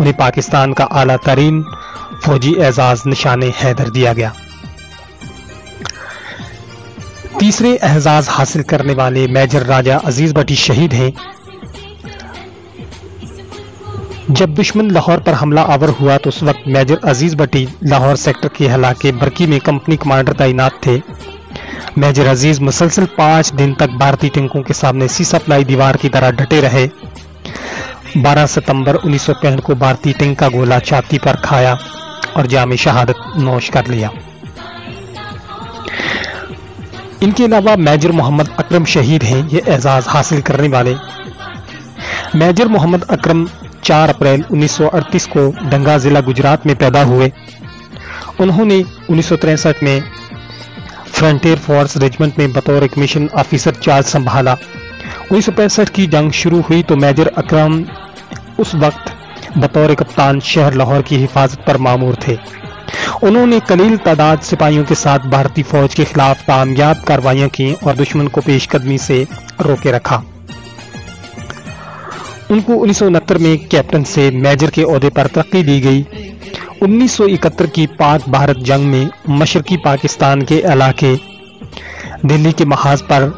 انہیں پاکستان کا اعلیٰ ترین فوجی اعزاز نشان حیدر دیا گیا۔ تیسرے اعزاز حاصل کرنے والے میجر راجہ عزیز بٹی شہید ہیں۔ جب دشمن لاہور پر حملہ آور ہوا تو اس وقت میجر عزیز بٹی لاہور سیکٹر کے علاقے برکی میں کمپنی کمانڈر تعینات تھے۔ میجر عزیز مسلسل 5 دن تک بھارتی ٹینکوں کے سامنے سی سپلائی دیوار کی طرح ڈٹے رہے۔ 12 ستمبر 1965 کو بھارتی ٹینک کا گولہ چھاتی پر کھایا اور جام شہادت نوش کر لیا۔ ان کے علاوہ میجر محمد اکرم شہید ہیں یہ اعزاز حاصل کرنے والے۔ میجر محمد اکرم 4 اپریل 1938 کو ڈنگا ضلع گجرات میں پیدا ہوئے۔ انہوں نے 1963 میں فرنٹیئر فورس ریجمنٹ میں بطور ایک مشن آفیسر چارج سنبھالا۔ 1965 کی جنگ شروع ہوئی تو میجر اکرم اس وقت بطور کپتان شہر لاہور کی حفاظت پر مامور تھے۔ انہوں نے قلیل تعداد سپاہیوں کے ساتھ بھارتی فوج کے خلاف کامیاب کارروائیاں کی اور دشمن کو پیش قدمی سے روکے رکھا۔ ان کو 1969 میں کیپٹن سے میجر کے عہدے پر ترقی دی گئی۔ 1971 کی پاک بھارت جنگ میں مشرقی پاکستان کے علاقے دلی کے محاذ پر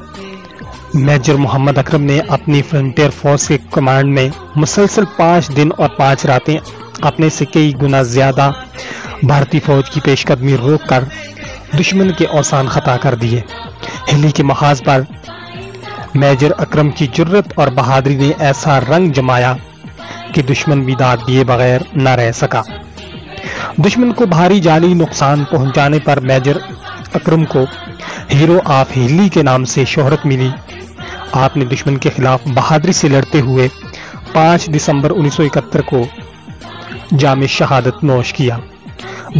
میجر محمد اکرم نے اپنی فرنٹیئر فورس کے کمانڈ میں مسلسل 5 دن اور 5 راتیں اپنے سے کئی گنا زیادہ بھارتی فوج کی پیش قدمی روک کر دشمن کے اوسان خطا کر دیے۔ ہلی کے محاذ پر میجر اکرم کی جرت اور بہادری نے ایسا رنگ جمایا کہ دشمن بھی داد دیے بغیر نہ رہ سکا۔ دشمن کو بھاری جانی نقصان پہنچانے پر میجر اکرم کو ہیرو آف ہلی کے نام سے شہرت ملی۔ آپ نے دشمن کے خلاف بہادری سے لڑتے ہوئے 5 دسمبر 1971 کو جام شہادت نوش کیا۔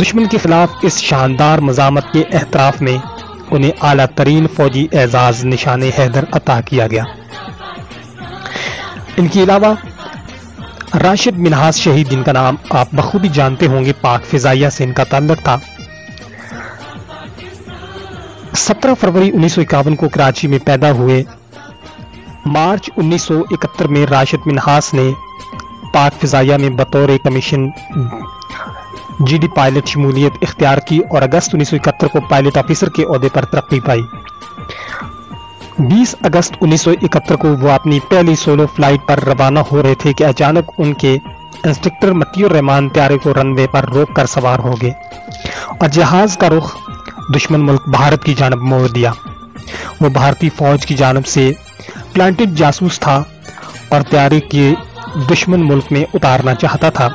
دشمن کے خلاف اس شاندار مزاحمت کے اعتراف میں انہیں اعلیٰ ترین فوجی اعزاز نشان حیدر عطا کیا گیا۔ ان کے علاوہ راشد منہاس شہید، جن کا نام آپ بخوبی جانتے ہوں گے، پاک فضائیہ سے ان کا تعلق تھا۔ 17 فروری 1951 کو کراچی میں پیدا ہوئے۔ مارچ 1971 میں راشد منہاس نے پاک فضائیہ میں بطور کمیشن جی ڈی پائلٹ شمولیت اختیار کی اور اگست 1971 کو پائلٹ آفیسر کے عہدے پر ترقی پائی۔ 20 اگست 1971 کو وہ اپنی پہلی سولو فلائٹ پر روانہ ہو رہے تھے کہ اچانک ان کے انسٹرکٹر متی الرحمان طیارے کو رن وے پر روک کر سوار ہو گئے اور جہاز کا رخ دشمن ملک بھارت کی جانب موڑ دیا۔ وہ بھارتی فوج کی جانب سے پلانٹڈ جاسوس تھا اور طیارے کے دشمن ملک میں اتارنا چاہتا تھا۔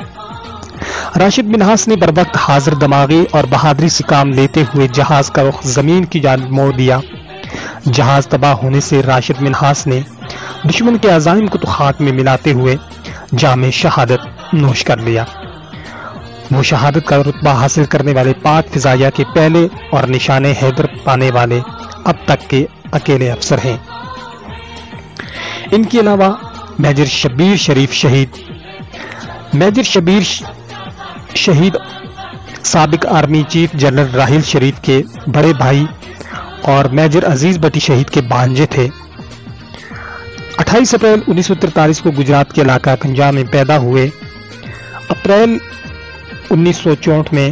راشد منہاس نے بروقت حاضر دماغی اور بہادری سے کام لیتے ہوئے جہاز کا رخ زمین کی جانب موڑ دیا۔ جہاز تباہ ہونے سے راشد منہاس نے دشمن کے عزائم کو تو خاک میں ملاتے ہوئے جام شہادت نوش کر لیا۔ وہ شہادت کا رتبہ حاصل کرنے والے پاک فضائیہ کے پہلے اور نشان حیدر پانے والے اب تک کے اکیلے افسر ہیں۔ ان کے علاوہ میجر شبیر شریف شہید۔ میجر شبیر شہید سابق army chief general Raheel Sharif کے بڑے بھائی اور میجر عزیز بٹی شہید کے بھانجے تھے۔ 28 اپریل 1943 کو گجرات کے علاقہ کنجا میں پیدا ہوئے۔ اپریل 1964 میں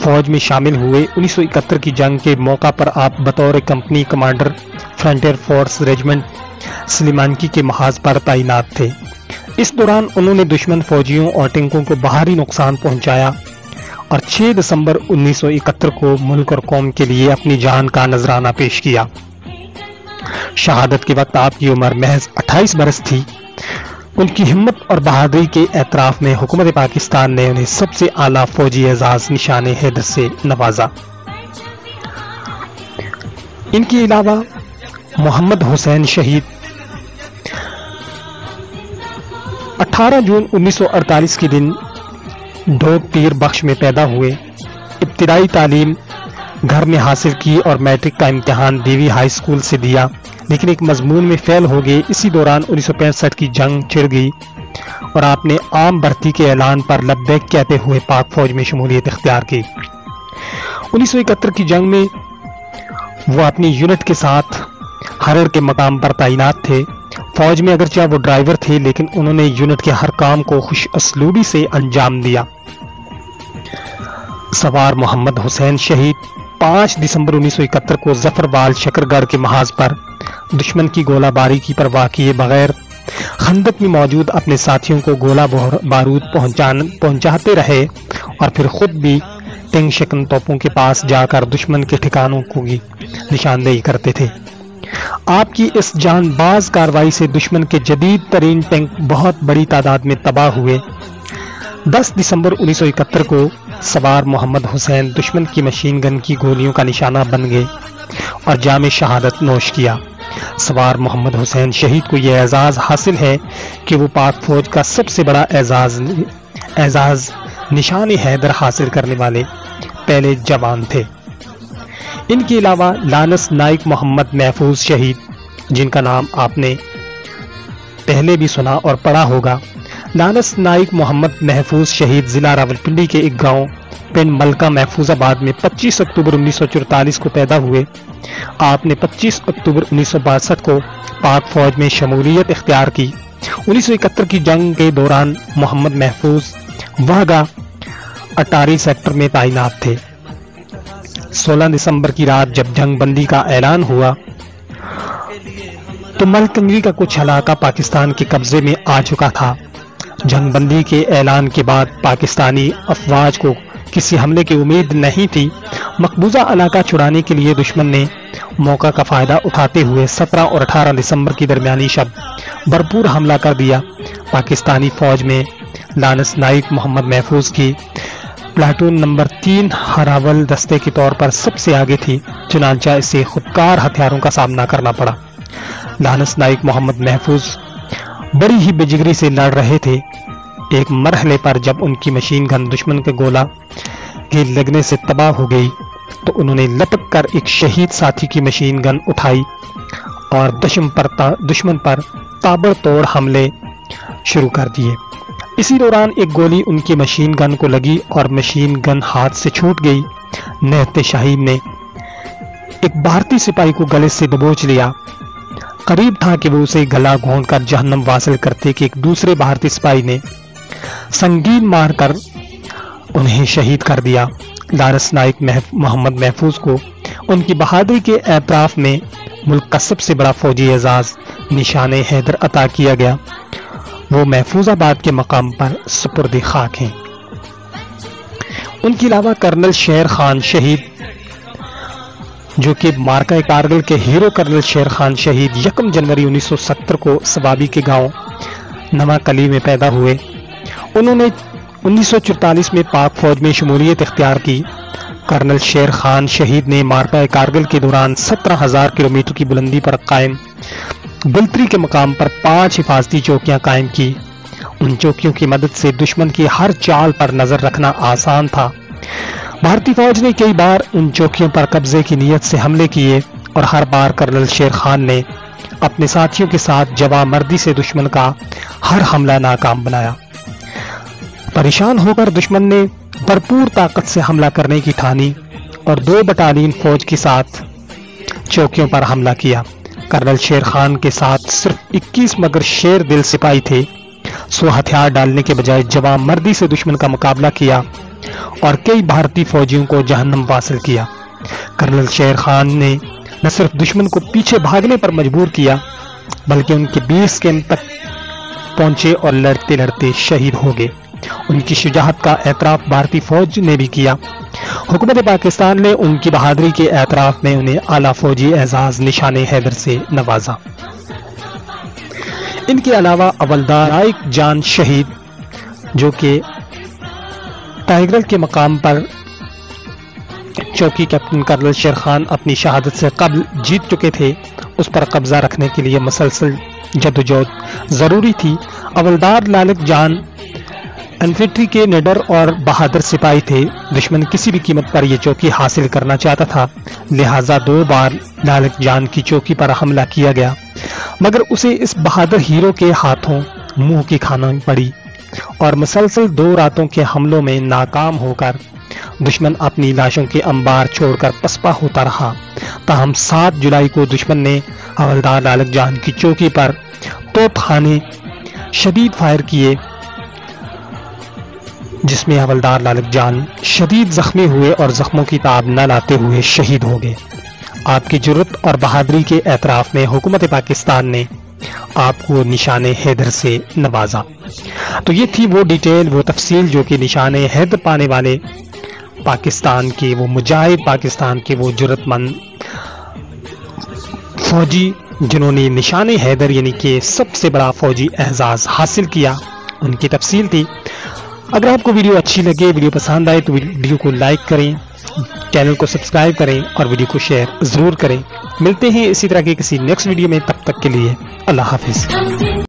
فوج میں شامل ہوئے۔ 1971 کی جنگ کے موقع پر آپ بطور company commander frontier force regiment Sulemanki کے محاذ پر تعینات تھے۔ اس دوران انہوں نے دشمن فوجیوں اور ٹینکوں کو بھاری نقصان پہنچایا اور 6 دسمبر 1971 کو ملک اور قوم کے لیے اپنی جان کا نذرانہ پیش کیا۔ شہادت کے وقت آپ کی عمر محض 28 برس تھی۔ ان کی ہمت اور بہادری کے اعتراف میں حکومت پاکستان نے انہیں سب سے اعلیٰ فوجی اعزاز نشان حیدر سے نوازا۔ ان کے علاوہ محمد حسین شہید 18 جون 1948 کے دن ڈھوک پیر بخش میں پیدا ہوئے۔ ابتدائی تعلیم گھر میں حاصل کی اور میٹرک کا امتحان دیوی ہائی اسکول سے دیا، لیکن ایک مضمون میں فیل ہو گئے۔ اسی دوران 1965 کی جنگ چھڑ گئی اور آپ نے عام بھرتی کے اعلان پر لبیک کہتے ہوئے پاک فوج میں شمولیت اختیار کی۔ 1971 کی جنگ میں وہ اپنی یونٹ کے ساتھ ہرڑ کے مقام پر تعینات تھے۔ فوج میں اگرچہ وہ ڈرائیور تھے لیکن انہوں نے یونٹ کے ہر کام کو خوش اسلوبی سے انجام دیا۔ سوار محمد حسین شہید 5 دسمبر 1971 کو ظفربال شکرگڑھ کے محاذ پر دشمن کی گولہ باری کی پرواہ کیے بغیر خندق میں موجود اپنے ساتھیوں کو گولہ بارود پہنچاتے رہے اور پھر خود بھی ٹینگ شکن توپوں کے پاس جا کر دشمن کے ٹھکانوں کی نشاندہی کرتے تھے۔ آپ کی اس جان باز کارروائی سے دشمن کے جدید ترین ٹینک بہت بڑی تعداد میں تباہ ہوئے۔ 10 دسمبر 1971 کو سوار محمد حسین دشمن کی مشین گن کی گولیوں کا نشانہ بن گئے اور جام شہادت نوش کیا۔ سوار محمد حسین شہید کو یہ اعزاز حاصل ہے کہ وہ پاک فوج کا سب سے بڑا اعزاز نشان حیدر حاصل کرنے والے پہلے جوان تھے۔ ان کے علاوہ لانس نائک محمد محفوظ شہید، جن کا نام آپ نے پہلے بھی سنا اور پڑھا ہوگا۔ لانس نائک محمد محفوظ شہید ضلع راولپنڈی کے ایک گاؤں پنڈ ملکہ محفوظ آباد میں 25 اکتوبر 1944 کو پیدا ہوئے۔ آپ نے 25 اکتوبر 1962 کو پاک فوج میں شمولیت اختیار کی۔ 1971 کی جنگ کے دوران محمد محفوظ واہگہ اٹاری سیکٹر میں تعینات تھے۔ 16 دسمبر کی رات جب جنگ بندی کا اعلان ہوا تو ملکنگری کا کچھ علاقہ پاکستان کے قبضے میں آ چکا تھا۔ جنگ بندی کے اعلان کے بعد پاکستانی افواج کو کسی حملے کی امید نہیں تھی۔ مقبوضہ علاقہ چھڑانے کے لیے دشمن نے موقع کا فائدہ اٹھاتے ہوئے 17 اور 18 دسمبر کی درمیانی شب بھرپور حملہ کر دیا۔ پاکستانی فوج میں لانس نائک محمد محفوظ کی پلاٹون نمبر 3 ہراول دستے کے طور پر سب سے آگے تھی، چنانچہ اسے خودکار ہتھیاروں کا سامنا کرنا پڑا۔ لانس نائک محمد محفوظ بڑی ہی بجگری سے لڑ رہے تھے۔ ایک مرحلے پر جب ان کی مشین گن دشمن کے گولہ کے لگنے سے تباہ ہو گئی تو انہوں نے لپک کر ایک شہید ساتھی کی مشین گن اٹھائی اور دشمن پر تابڑ توڑ حملے شروع کر دیے۔ اسی دوران ایک گولی ان کی مشین گن کو لگی اور مشین گن ہاتھ سے چھوٹ گئی۔ نہت شاہین نے ایک بھارتی سپاہی کو گلے سے دبوچ لیا۔ قریب تھا کہ وہ اسے گلا گھونٹ کر جہنم واصل کرتے کہ ایک دوسرے بھارتی سپاہی نے سنگین مار کر انہیں شہید کر دیا۔ لانس نائک محمد محفوظ کو ان کی بہادری کے اعتراف میں ملک کا سب سے بڑا فوجی اعزاز نشان حیدر عطا کیا گیا۔ وہ محفوظ آباد کے مقام پر سپرد خاک ہیں۔ ان کے علاوہ کرنل شیر خان شہید، جو کہ مارکہ کارگل کے ہیرو کرنل شیر خان شہید 1 جنوری 1970 کو سوابی کے گاؤں نواں کلی میں پیدا ہوئے۔ انہوں نے 1944 میں پاک فوج میں شمولیت اختیار کی۔ کرنل شیر خان شہید نے مارکہ کارگل کے دوران 17,000 کلومیٹر کی بلندی پر قائم بلتری کے مقام پر 5 حفاظتی چوکیاں قائم کی۔ ان چوکیوں کی مدد سے دشمن کی ہر چال پر نظر رکھنا آسان تھا۔ بھارتی فوج نے کئی بار ان چوکیوں پر قبضے کی نیت سے حملے کیے اور ہر بار کرنل شیر خان نے اپنے ساتھیوں کے ساتھ جواں مردی سے دشمن کا ہر حملہ ناکام بنایا۔ پریشان ہو کر دشمن نے بھرپور طاقت سے حملہ کرنے کی ٹھانی اور 2 بٹالین فوج کے ساتھ چوکیوں پر حملہ کیا۔ کرنل شیر خان کے ساتھ صرف 21 مگر شیر دل سپاہی تھے۔ سو ہتھیار ڈالنے کے بجائے جواں مردی سے دشمن کا مقابلہ کیا اور کئی بھارتی فوجیوں کو جہنم واصل کیا۔ کرنل شیر خان نے نہ صرف دشمن کو پیچھے بھاگنے پر مجبور کیا بلکہ ان کے 20 کیمپ تک پہنچے اور لڑتے لڑتے شہید ہو گئے۔ ان کی شجاعت کا اعتراف بھارتی فوج نے بھی کیا۔ حکومت پاکستان نے ان کی بہادری کے اعتراف میں انہیں اعلیٰ فوجی اعزاز نشان حیدر سے نوازا۔ ان کے علاوہ اولدار نائک جان شہید، جو کہ ٹائیگرل کے مقام پر چوکی کیپٹن کرنل شیر خان اپنی شہادت سے قبل جیت چکے تھے، اس پر قبضہ رکھنے کے لیے مسلسل جدوجہد ضروری تھی۔ اولدار لالک جان انفنٹری کے نڈر اور بہادر سپاہی تھے۔ دشمن کسی بھی قیمت پر یہ چوکی حاصل کرنا چاہتا تھا، لہٰذا 2 بار لالک جان کی چوکی پر حملہ کیا گیا، مگر اسے اس بہادر ہیرو کے ہاتھوں منہ کی کھانا پڑی اور مسلسل 2 راتوں کے حملوں میں ناکام ہو کر دشمن اپنی لاشوں کے انبار چھوڑ کر پسپا ہوتا رہا۔ تاہم 7 جولائی کو دشمن نے حوالدار لالک جان کی چوکی پر توپ خانے شدید فائر کیے، جس میں حوالدار لالک جان شدید زخمی ہوئے اور زخموں کی تاب نہ لاتے ہوئے شہید ہو گئے۔ آپ کی جرت اور بہادری کے اعتراف میں حکومت پاکستان نے آپ کو نشان حیدر سے نوازا۔ تو یہ تھی وہ ڈیٹیل، وہ تفصیل جو کہ نشان حیدر پانے والے پاکستان کے وہ مجاہد، پاکستان کے وہ جرت مند فوجی جنہوں نے نشان حیدر یعنی کہ سب سے بڑا فوجی اعزاز حاصل کیا، ان کی تفصیل تھی۔ اگر آپ کو ویڈیو اچھی لگے، ویڈیو پسند آئے تو ویڈیو کو لائک کریں، چینل کو سبسکرائب کریں اور ویڈیو کو شیئر ضرور کریں۔ ملتے ہیں اسی طرح کے کسی نیکسٹ ویڈیو میں، تب تک کے لیے اللہ حافظ۔